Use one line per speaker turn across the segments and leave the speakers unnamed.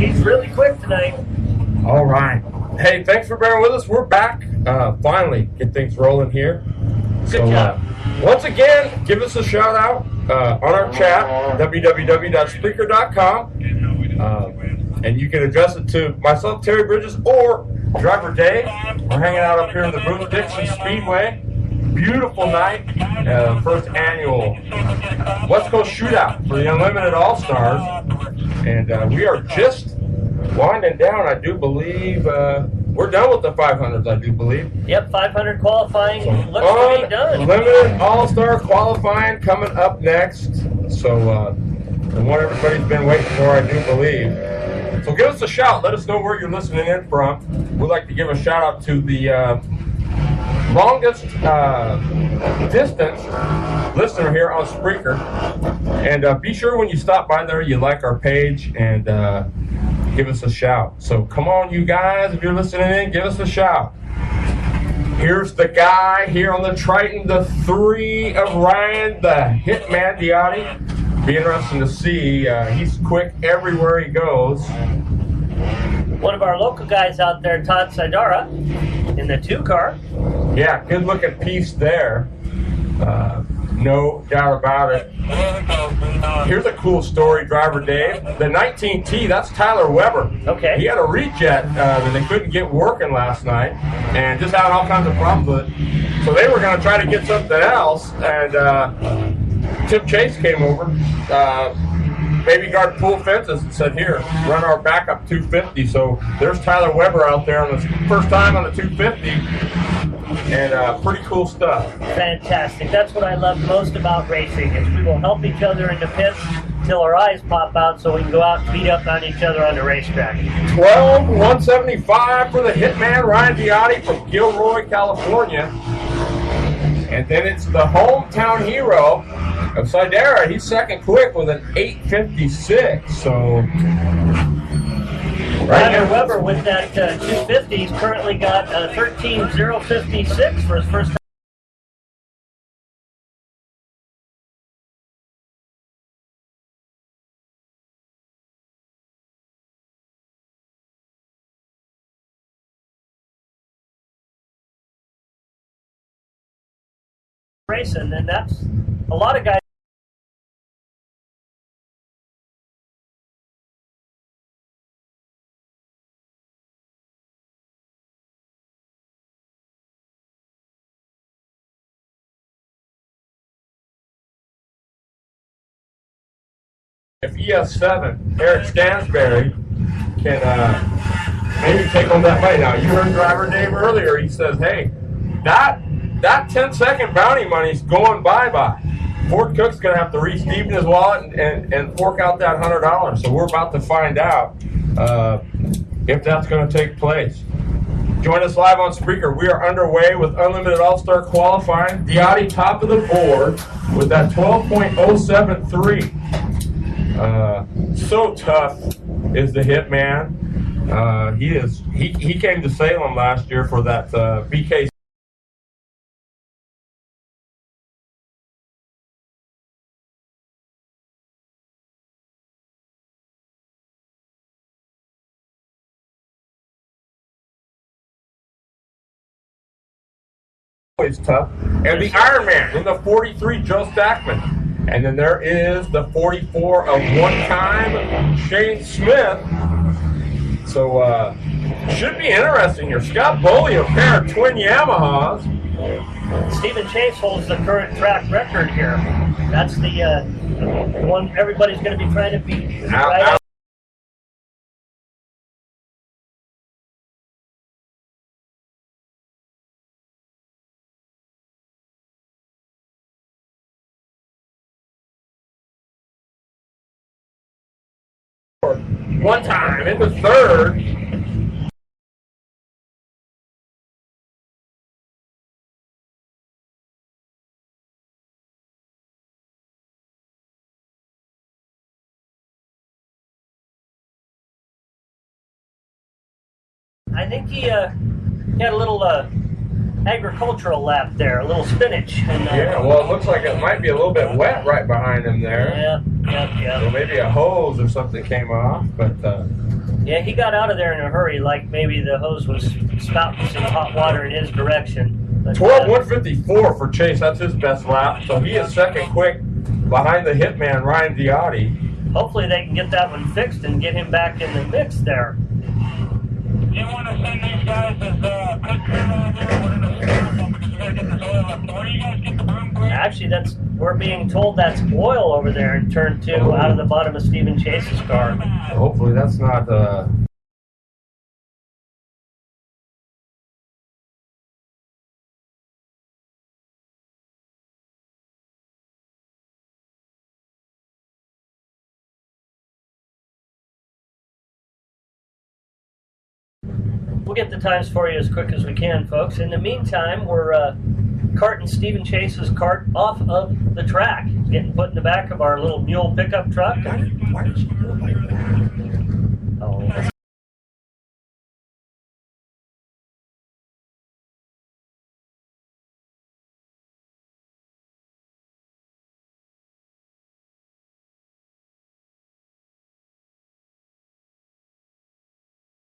He's really quick tonight.
All right. Hey, thanks for bearing with us. We're back. Finally, get things rolling here.
Good job.
Once again, give us a shout out on our chat, www.spreaker.com. And you can address it to myself, Terry Bridges, or Driver Dave. We're hanging out up here in the Bruce Dixon Speedway. Beautiful night. First annual West Coast Shootout for the Unlimited All-Stars. And we are just winding down, I do believe. We're done with the 500s, I do believe.
Yep, 500 qualifying looks to be done.
Unlimited All-Star qualifying coming up next. So, the one everybody's been waiting for, I do believe. So give us a shout. Let us know where you're listening in from. We'd like to give a shout out to the longest distance listener here on Spreaker. And be sure when you stop by there, you like our page and give us a shout. So come on, you guys, if you're listening in, give us a shout. Here's the guy here on the Triton, the 3 of Ryan, the Hitman Diotti. Be interesting to see. He's quick everywhere he goes.
One of our local guys out there, Todd Sidara, in the 2 car.
Yeah, good looking piece there. No doubt about it. Here's a cool story, Driver Dave. The 19T, that's Tyler Weber.
Okay.
He had a rejet that they couldn't get working last night and just having all kinds of problems with it. So they were going to try to get something else, and Tim Chase came over, Baby Guard Pool Fences, and said, here, run our backup 250. So there's Tyler Weber out there on the first time on the 250. And pretty cool stuff.
Fantastic. That's what I love most about racing, is we will help each other in the pits till our eyes pop out so we can go out and beat up on each other on the racetrack.
12,175 for the Hitman, Ryan Diotti from Gilroy, California. And then it's the hometown hero of Sidera. He's second quick with an 856. So
Ryder Weber with that 250, he's currently got 13,056 for his first time. Racing, and that's a lot of guys.
If ES7, Eric Stansberry, can maybe take home that money. Now, you heard Driver Dave earlier. He says, hey, that 10-second bounty money's going bye-bye. Ford Cook's going to have to re-steven his wallet and fork out that $100. So we're about to find out if that's going to take place. Join us live on Spreaker. We are underway with Unlimited All-Star qualifying. Diotti top of the board with that 12.073. So tough is the Hitman. He came to Salem last year for that BK. Always tough. And the Ironman in the 43, Joe Stackman. And then there is the 44 of one-time Shane Smith. So, should be interesting here. Scott Boley, a pair of twin Yamahas.
Stephen Chase holds the current track record here. That's the one everybody's going to be trying to beat. Right?
One time in the third.
I think he had a little agricultural lap there, a little spinach. And,
yeah, well, it looks like it might be a little bit wet right behind him there.
Yeah.
So maybe a hose or something came off, but...
yeah, he got out of there in a hurry, like maybe the hose was spouting some hot water in his direction.
12:154 for Chase. That's his best lap. So he is second quick behind the hitman, Ryan Diotti.
Hopefully they can get that one fixed and get him back in the mix there.
Do you want to send these guys as quick crew over here? We're going to start them because we got to get this oil up. Where do you guys get the broom quick?
Actually, we're being told that's oil over there in turn 2 out of the bottom of Stephen Chase's car.
Hopefully that's not...
We'll get the times for you as quick as we can, folks. In the meantime, we're carting Stephen Chase's cart off of the track. It's getting put in the back of our little mule pickup truck.
Why did you do it like that?
Oh.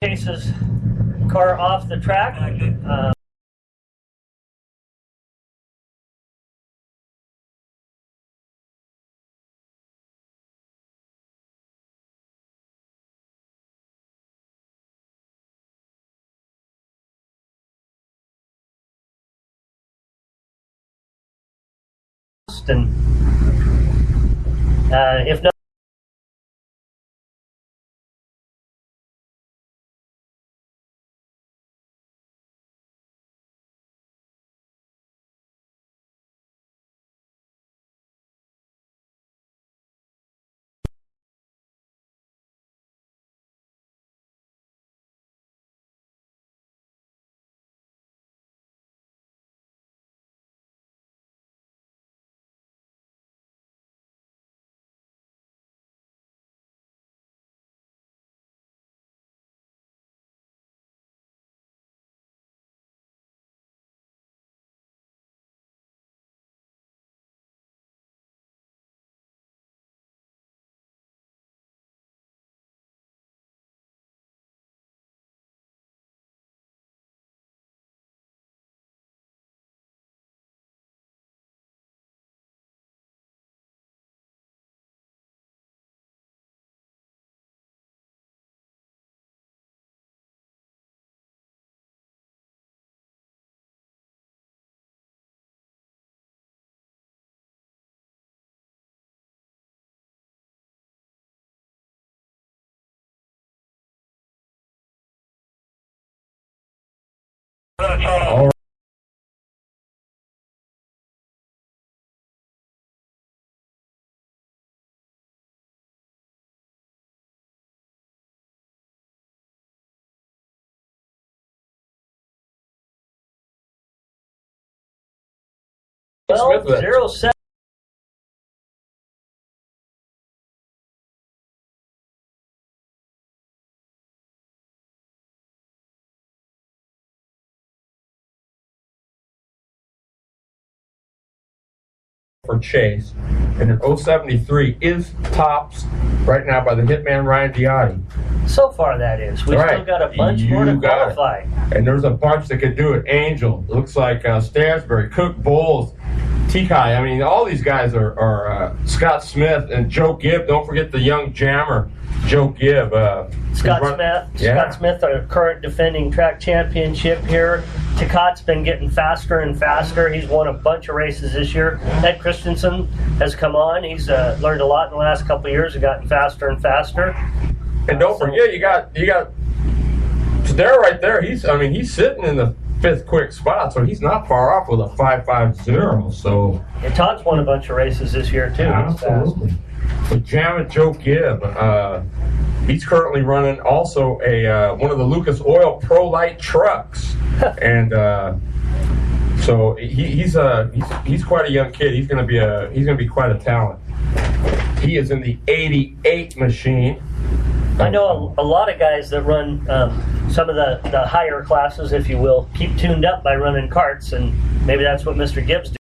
Chase's car off the track. And if not,
All right.
well,
Smith with it.
07.
For Chase, and an 073 is tops right now by the hitman Ryan Diotti.
So far, that is. We've still got a bunch more to qualify.
And there's a bunch that could do it. Angel, looks like Stansbury, Cook, Bowles, Tikai. I mean, all these guys are Scott Smith and Joe Gibb. Don't forget the young jammer, Joe Gibb.
Scott Smith, our current defending track championship here. Takat's been getting faster and faster. He's won a bunch of races this year. Ed Christensen has come on. He's learned a lot in the last couple of years and gotten faster and faster.
And don't forget, you got Stare right there. He's sitting in the 5th quick spot, so he's not far off with a 5.50. So
and Todd's won a bunch of races this year too.
Absolutely. So Jam Joe Gibb. He's currently running also one of the Lucas Oil Pro Light trucks, and so he's quite a young kid. He's going to be quite a talent. He is in the 88 machine.
I know a lot of guys that run some of the higher classes, if you will, keep tuned up by running karts, and maybe that's what Mr. Gibbs did.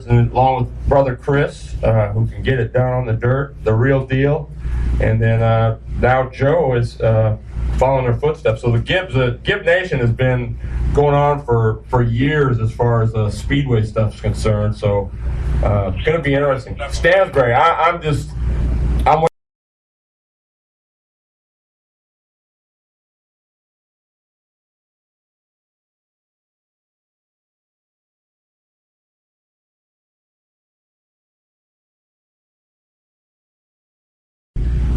And along with brother Chris, who can get it done on the dirt, the real deal. And then now Joe is following their footsteps. So the Gibb Nation has been going on for years as far as speedway stuff is concerned. So it's going to be interesting. Stansbury, I'm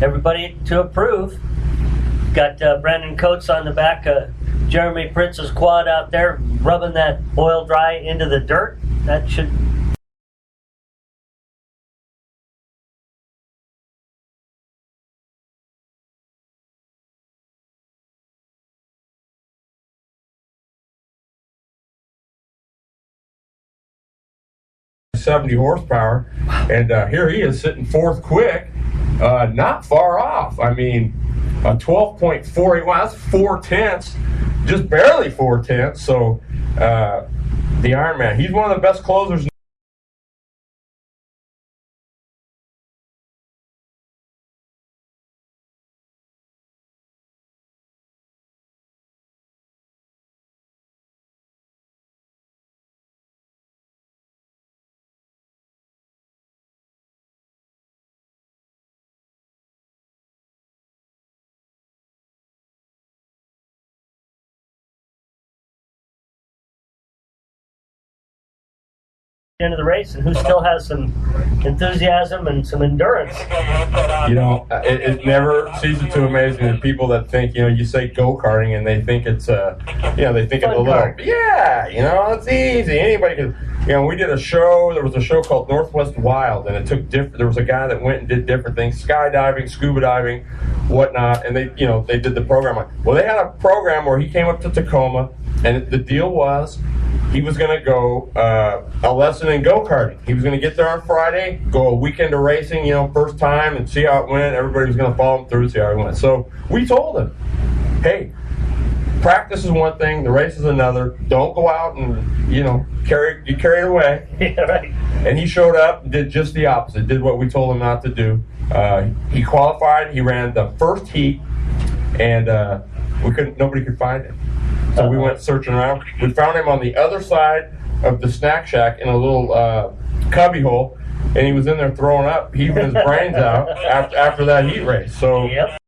Everybody to approve. Got Brandon Coates on the back of Jeremy Pritz's quad out there, rubbing that oil dry into the dirt. That should.
.70 horsepower, and here he is sitting fourth quick, not far off. I mean, a 12.48. Wow, that's 4/10, just barely 4/10. So the Ironman, he's one of the best closers.
End of the race, and who still has some enthusiasm and some endurance.
You know, it never ceases to amaze me the people that think, you know, you say go-karting and they think it's they think it's a little, it's easy, anybody can. You know, we did a show, there was a show called Northwest Wild, and it took there was a guy that went and did different things, skydiving, scuba diving, whatnot, and they did the program. Well, they had a program where he came up to Tacoma, and the deal was he was going to go a lesson in go-karting. He was going to get there on Friday, go a weekend of racing, first time, and see how it went. Everybody was going to follow him through, see how it went. So we told him, hey, practice is one thing, the race is another. Don't go out and, carry it away.
Yeah, right.
And he showed up and did just the opposite, did what we told him not to do. He qualified, he ran the first heat, and nobody could find him. So we went searching around. We found him on the other side of the snack shack in a little cubby hole, and he was in there throwing up, heaving his brains out after that heat race. So,
yep.